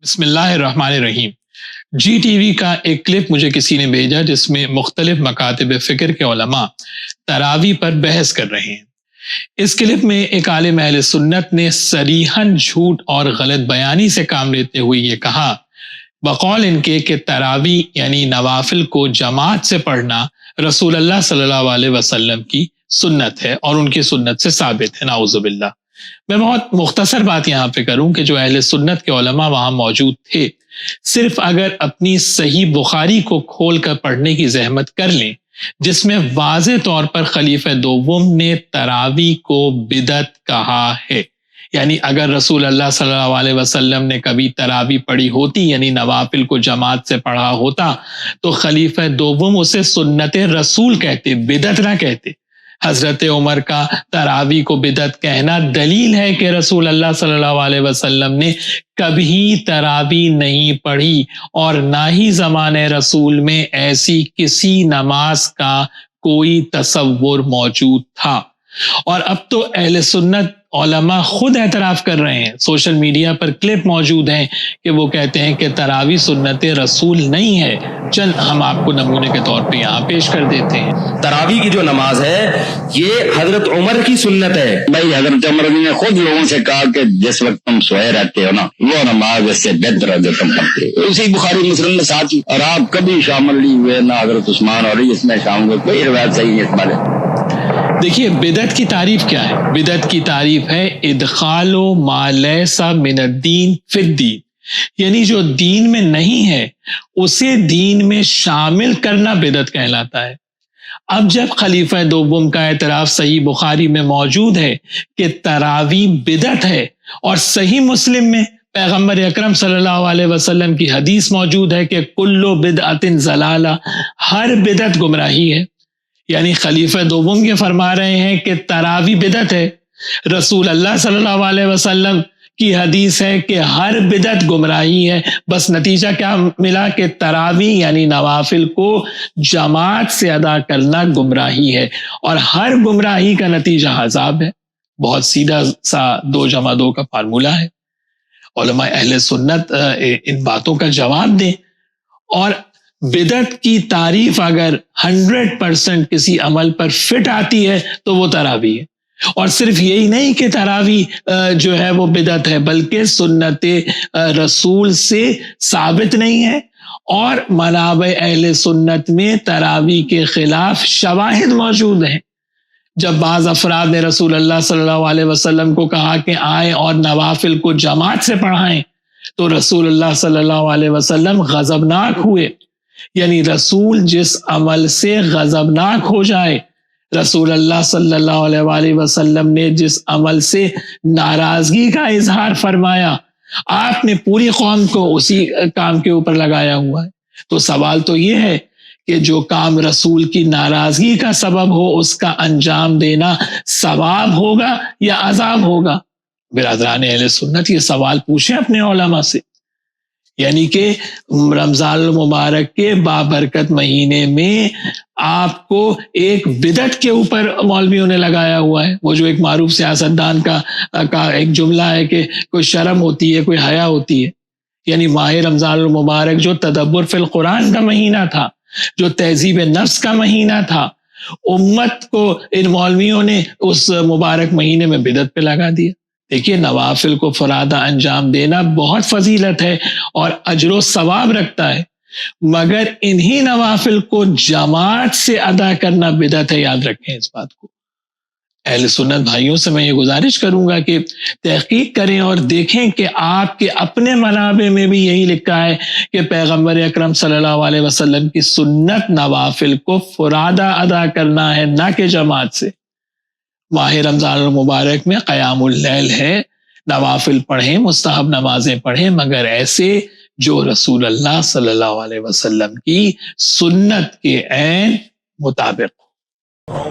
بسم اللہ الرحمن الرحیم۔ جی ٹی وی کا ایک کلپ مجھے کسی نے بھیجا جس میں مختلف مکاتب فکر کے علماء تراویح پر بحث کر رہے ہیں۔ اس کلپ میں ایک عالم اہل سنت نے صریحاً جھوٹ اور غلط بیانی سے کام لیتے ہوئے یہ کہا بقول ان کے کہ تراویح یعنی نوافل کو جماعت سے پڑھنا رسول اللہ صلی اللہ علیہ وسلم کی سنت ہے اور ان کی سنت سے ثابت ہے، نعوذ باللہ۔ میں بہت مختصر بات یہاں پہ کروں کہ جو اہل سنت کے علماء وہاں موجود تھے، صرف اگر اپنی صحیح بخاری کو کھول کر پڑھنے کی زحمت کر لیں، جس میں واضح طور پر خلیفہ دوم نے تراویح کو بدعت کہا ہے، یعنی اگر رسول اللہ صلی اللہ علیہ وسلم نے کبھی تراویح پڑھی ہوتی یعنی نوافل کو جماعت سے پڑھا ہوتا تو خلیفہ دوم اسے سنت رسول کہتے، بدعت نہ کہتے۔ حضرت عمر کا تراویح کو بدعت کہنا دلیل ہے کہ رسول اللہ صلی اللہ علیہ وسلم نے کبھی تراویح نہیں پڑھی اور نہ ہی زمانہ رسول میں ایسی کسی نماز کا کوئی تصور موجود تھا۔ اور اب تو اہل سنت علماء خود اعتراف کر رہے ہیں، سوشل میڈیا پر کلپ موجود ہیں کہ وہ کہتے ہیں کہ تراویح سنت رسول نہیں ہے۔ چند ہم آپ کو نمونے کے طور پہ یہاں پیش کر دیتے ہیں۔ تراویح کی جو نماز ہے یہ حضرت عمر کی سنت ہے۔ بھائی حضرت عمر نے خود لوگوں سے کہا کہ جس وقت تم سوئے رہتے ہو نا وہ نماز اس سے بہتر ہے جو تم پڑھتے ہو، اسی بخاری مسلم میں ساتھ ہی، اور آپ کبھی شامل نہیں ہوئے نہ حضرت عثمان اور اس میں شامل ہوئے، کوئی روایت صحیح نہیں اس بارے۔ دیکھیے بدعت کی تعریف کیا ہے؟ بدعت کی تعریف ہے ادخال ما لیس من الدین فی الدین، یعنی جو دین میں نہیں ہے اسے دین میں شامل کرنا بدعت کہلاتا ہے۔ اب جب خلیفہ دوم کا اعتراف صحیح بخاری میں موجود ہے کہ تراویح بدعت ہے اور صحیح مسلم میں پیغمبر اکرم صلی اللہ علیہ وسلم کی حدیث موجود ہے کہ کل بدعت ضلالہ، ہر بدعت گمراہی ہے، یعنی خلیفہ دوم یہ فرما رہے ہیں کہ تراویح بدعت ہے۔ رسول اللہ صلی اللہ علیہ وسلم کی حدیث ہے کہ ہر بدعت گمراہی ہے۔ بس نتیجہ کیا ملا کہ تراویح یعنی نوافل کو جماعت سے ادا کرنا گمراہی ہے، اور ہر گمراہی کا نتیجہ عذاب ہے۔ بہت سیدھا سا 2+2 کا فارمولہ ہے۔ علماء اہل سنت ان باتوں کا جواب دیں، اور بدعت کی تعریف اگر 100% کسی عمل پر فٹ آتی ہے تو وہ تراویح ہے۔ اور صرف یہی نہیں کہ تراویح جو ہے وہ بدعت ہے، بلکہ سنت رسول سے ثابت نہیں ہے، اور منابع اہل سنت میں تراویح کے خلاف شواہد موجود ہیں۔ جب بعض افراد نے رسول اللہ صلی اللہ علیہ وسلم کو کہا کہ آئیں اور نوافل کو جماعت سے پڑھائیں تو رسول اللہ صلی اللہ علیہ وسلم غضبناک ہوئے، یعنی رسول جس عمل سے غضبناک ہو جائے، رسول اللہ صلی اللہ علیہ وسلم نے جس عمل سے ناراضگی کا اظہار فرمایا، آپ نے پوری قوم کو اسی کام کے اوپر لگایا ہوا ہے۔ تو سوال تو یہ ہے کہ جو کام رسول کی ناراضگی کا سبب ہو اس کا انجام دینا ثواب ہوگا یا عذاب ہوگا؟ برادران اہل سنت یہ سوال پوچھیں اپنے علماء سے۔ یعنی کہ رمضان المبارک کے بابرکت مہینے میں آپ کو ایک بدعت کے اوپر مولویوں نے لگایا ہوا ہے۔ وہ جو ایک معروف سیاستدان کا ایک جملہ ہے کہ کوئی شرم ہوتی ہے، کوئی حیا ہوتی ہے، یعنی ماہ رمضان المبارک جو تدبر فی القرآن کا مہینہ تھا، جو تہذیب نفس کا مہینہ تھا، امت کو ان مولویوں نے اس مبارک مہینے میں بدعت پہ لگا دیا۔ دیکھیے نوافل کو فرادہ انجام دینا بہت فضیلت ہے اور اجر و ثواب رکھتا ہے، مگر انہی نوافل کو جماعت سے ادا کرنا بدعت ہے، یاد رکھیں اس بات کو۔ اہل سنت بھائیوں سے میں یہ گزارش کروں گا کہ تحقیق کریں اور دیکھیں کہ آپ کے اپنے منابع میں بھی یہی لکھا ہے کہ پیغمبر اکرم صلی اللہ علیہ وسلم کی سنت نوافل کو فرادہ ادا کرنا ہے، نہ کہ جماعت سے۔ ماہ رمضان المبارک میں قیام اللیل ہے، نوافل پڑھیں، مستحب نمازیں پڑھیں، مگر ایسے جو رسول اللہ صلی اللہ علیہ وسلم کی سنت کے عین مطابق ہو۔